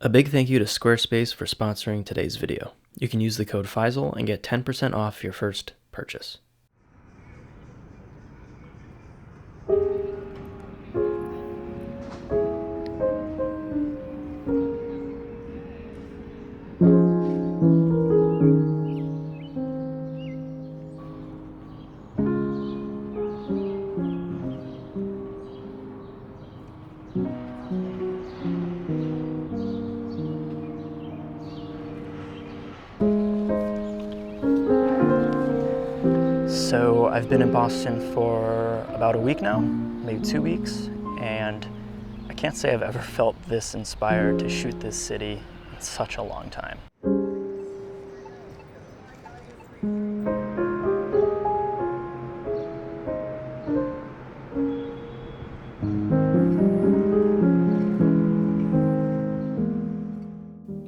A big thank you to Squarespace for sponsoring today's video. You can use the code FAISAL and get 10% off your first purchase. So I've been in Boston for about a week now, maybe 2 weeks, and I can't say I've ever felt this inspired to shoot this city in such a long time.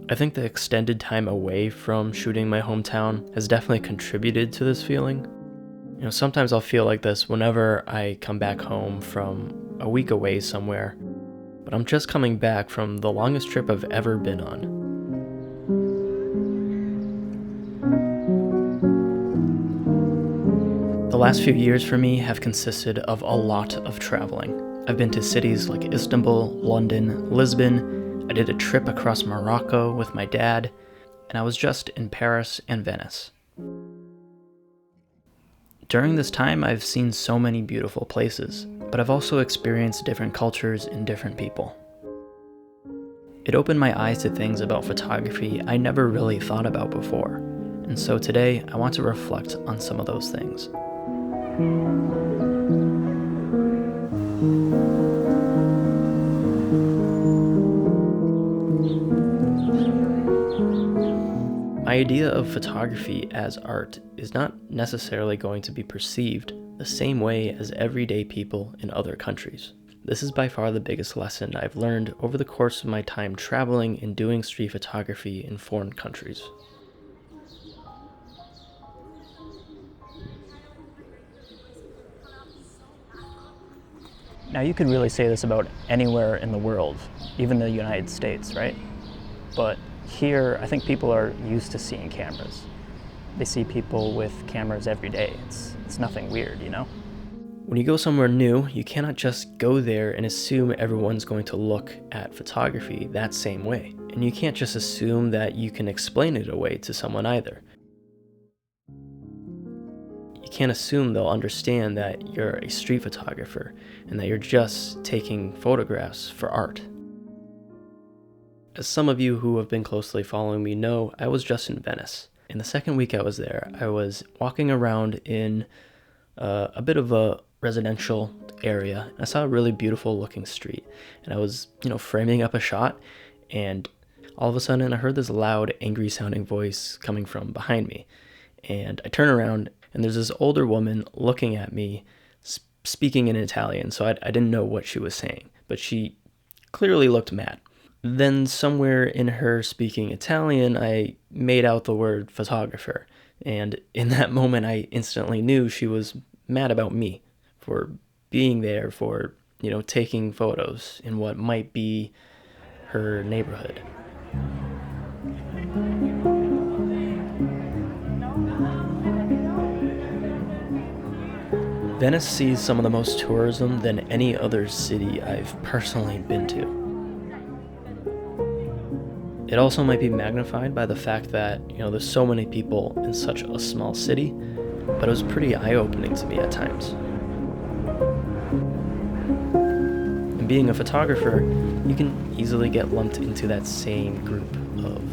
I think the extended time away from shooting my hometown has definitely contributed to this feeling. Sometimes I'll feel like this whenever I come back home from a week away somewhere, but I'm just coming back from the longest trip I've ever been on. The last few years for me have consisted of a lot of traveling. I've been to cities like Istanbul, London, Lisbon. I did a trip across Morocco with my dad, and I was just in Paris and Venice. During this time, I've seen so many beautiful places, but I've also experienced different cultures and different people. It opened my eyes to things about photography I never really thought about before, and so today I want to reflect on some of those things. My idea of photography as art is not necessarily going to be perceived the same way as everyday people in other countries. This is by far the biggest lesson I've learned over the course of my time traveling and doing street photography in foreign countries. Now you could really say this about anywhere in the world, even the United States, right? But here, I think people are used to seeing cameras. They see people with cameras every day. It's nothing weird, you know? When you go somewhere new, you cannot just go there and assume everyone's going to look at photography that same way. And you can't just assume that you can explain it away to someone either. You can't assume they'll understand that you're a street photographer and that you're just taking photographs for art. As some of you who have been closely following me know, I was just in Venice. And the second week I was there, I was walking around in a bit of a residential area. I saw a really beautiful looking street, and I was, framing up a shot, and all of a sudden I heard this loud, angry sounding voice coming from behind me. And I turn around, and there's this older woman looking at me, speaking in Italian, so I didn't know what she was saying, but she clearly looked mad. Then somewhere in her speaking Italian, I made out the word photographer. And in that moment, I instantly knew she was mad about me for being there, for, taking photos in what might be her neighborhood. Venice sees some of the most tourism than any other city I've personally been to. It also might be magnified by the fact that, there's so many people in such a small city, but it was pretty eye-opening to me at times. And being a photographer, you can easily get lumped into that same group of,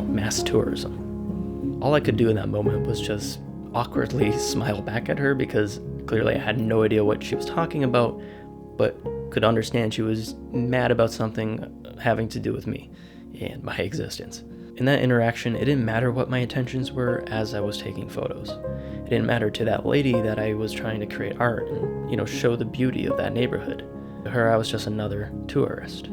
mass tourism. All I could do in that moment was just awkwardly smile back at her because clearly I had no idea what she was talking about, but could understand she was mad about something having to do with me and my existence. In that interaction, it didn't matter what my intentions were as I was taking photos. It didn't matter to that lady that I was trying to create art and, show the beauty of that neighborhood. To her, I was just another tourist.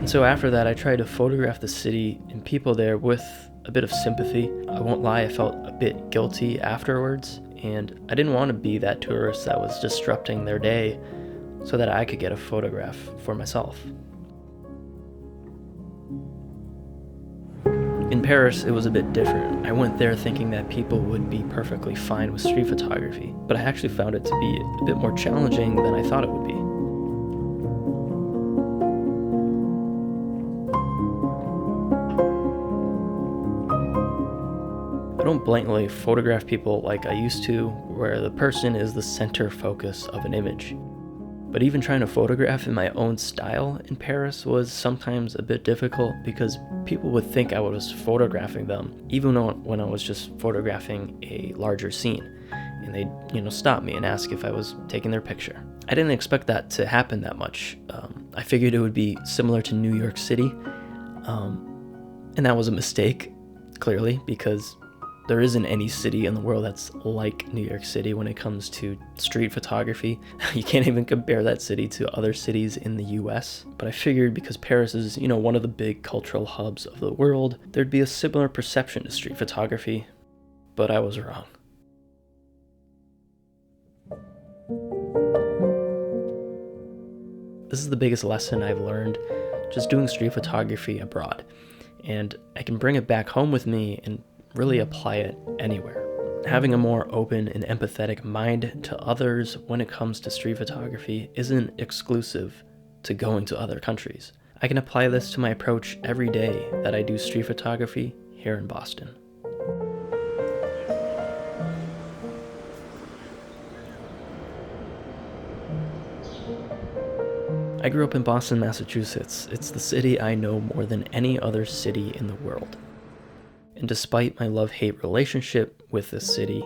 And so after that, I tried to photograph the city and people there with a bit of sympathy. I won't lie, I felt a bit guilty afterwards, and I didn't want to be that tourist that was disrupting their day so that I could get a photograph for myself. In Paris, it was a bit different. I went there thinking that people would be perfectly fine with street photography, but I actually found it to be a bit more challenging than I thought it would be. I don't blatantly photograph people like I used to, where the person is the center focus of an image. But even trying to photograph in my own style in Paris was sometimes a bit difficult because people would think I was photographing them, even when I was just photographing a larger scene. And they'd, stop me and ask if I was taking their picture. I didn't expect that to happen that much. I figured it would be similar to New York City. And that was a mistake, clearly, because there isn't any city in the world that's like New York City when it comes to street photography. You can't even compare that city to other cities in the US. But I figured because Paris is, one of the big cultural hubs of the world, there'd be a similar perception to street photography. But I was wrong. This is the biggest lesson I've learned just doing street photography abroad. And I can bring it back home with me and really apply it anywhere. Having a more open and empathetic mind to others when it comes to street photography isn't exclusive to going to other countries. I can apply this to my approach every day that I do street photography here in Boston. I grew up in Boston, Massachusetts. It's the city I know more than any other city in the world. And despite my love-hate relationship with this city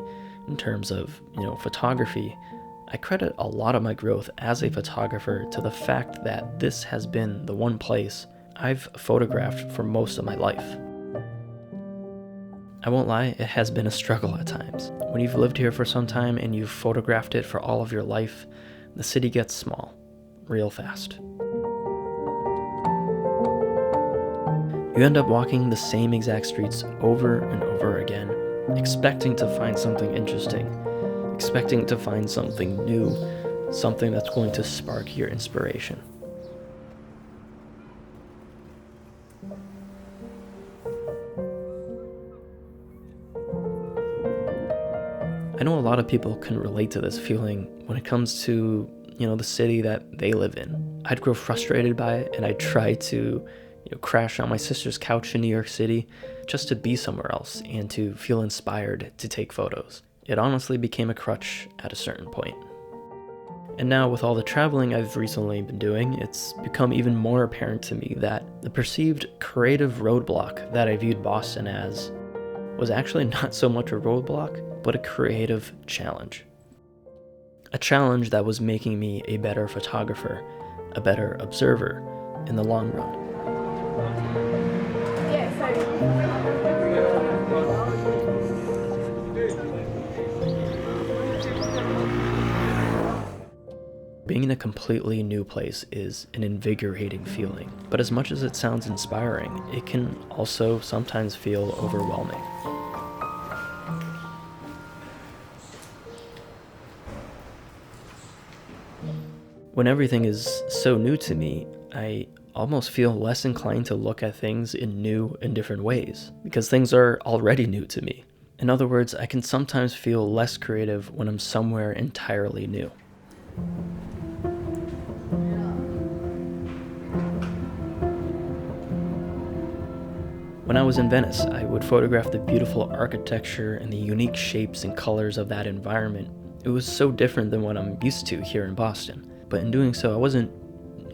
in terms of, photography, I credit a lot of my growth as a photographer to the fact that this has been the one place I've photographed for most of my life. I won't lie, it has been a struggle at times. When you've lived here for some time and you've photographed it for all of your life, the city gets small, real fast. You end up walking the same exact streets over and over again, expecting to find something interesting, expecting to find something new, something that's going to spark your inspiration. I know a lot of people can relate to this feeling when it comes to, the city that they live in. I'd grow frustrated by it, and I'd try to crash on my sister's couch in New York City just to be somewhere else and to feel inspired to take photos. It honestly became a crutch at a certain point. And now with all the traveling I've recently been doing, it's become even more apparent to me that the perceived creative roadblock that I viewed Boston as was actually not so much a roadblock, but a creative challenge. A challenge that was making me a better photographer, a better observer in the long run. Being in a completely new place is an invigorating feeling, but as much as it sounds inspiring, it can also sometimes feel overwhelming. When everything is so new to me, I almost feel less inclined to look at things in new and different ways, because things are already new to me. In other words, I can sometimes feel less creative when I'm somewhere entirely new. When I was in Venice, I would photograph the beautiful architecture and the unique shapes and colors of that environment. It was so different than what I'm used to here in Boston. But in doing so, I wasn't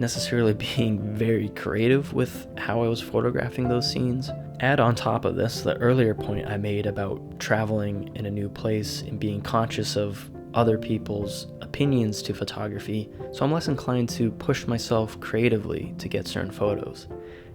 necessarily being very creative with how I was photographing those scenes. Add on top of this the earlier point I made about traveling in a new place and being conscious of other people's opinions to photography, so I'm less inclined to push myself creatively to get certain photos.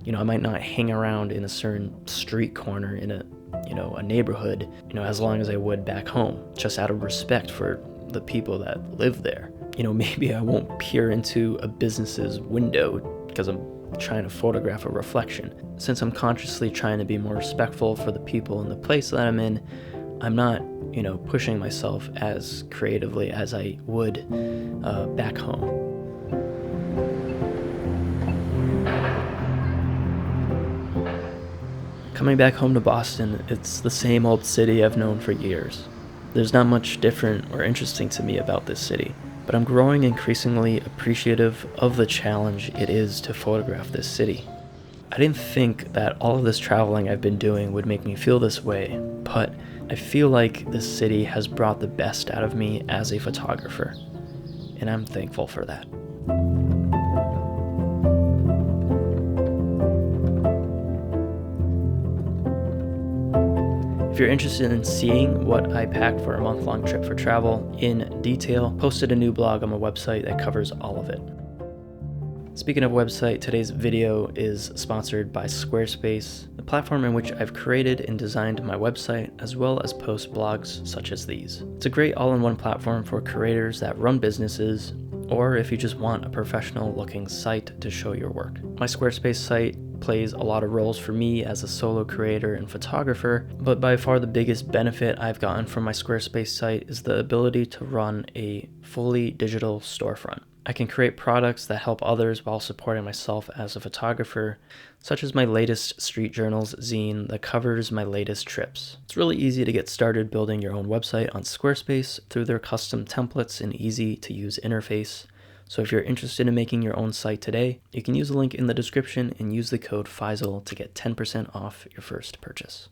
I might not hang around in a certain street corner in a neighborhood, as long as I would back home, just out of respect for the people that live there. Maybe I won't peer into a business's window because I'm trying to photograph a reflection. Since I'm consciously trying to be more respectful for the people and the place that I'm in, I'm not, pushing myself as creatively as I would back home. Coming back home to Boston, it's the same old city I've known for years. There's not much different or interesting to me about this city, but I'm growing increasingly appreciative of the challenge it is to photograph this city. I didn't think that all of this traveling I've been doing would make me feel this way, but I feel like this city has brought the best out of me as a photographer, and I'm thankful for that. If you're interested in seeing what I packed for a month-long trip for travel in detail, posted a new blog on my website that covers all of it. Speaking of website, today's video is sponsored by Squarespace, the platform in which I've created and designed my website, as well as post blogs such as these. It's a great all-in-one platform for creators that run businesses, or if you just want a professional-looking site to show your work. My Squarespace site plays a lot of roles for me as a solo creator and photographer, but by far the biggest benefit I've gotten from my Squarespace site is the ability to run a fully digital storefront. I can create products that help others while supporting myself as a photographer, such as my latest Street Journals zine that covers my latest trips. It's really easy to get started building your own website on Squarespace through their custom templates and easy-to-use interface. So if you're interested in making your own site today, you can use the link in the description and use the code FAISAL to get 10% off your first purchase.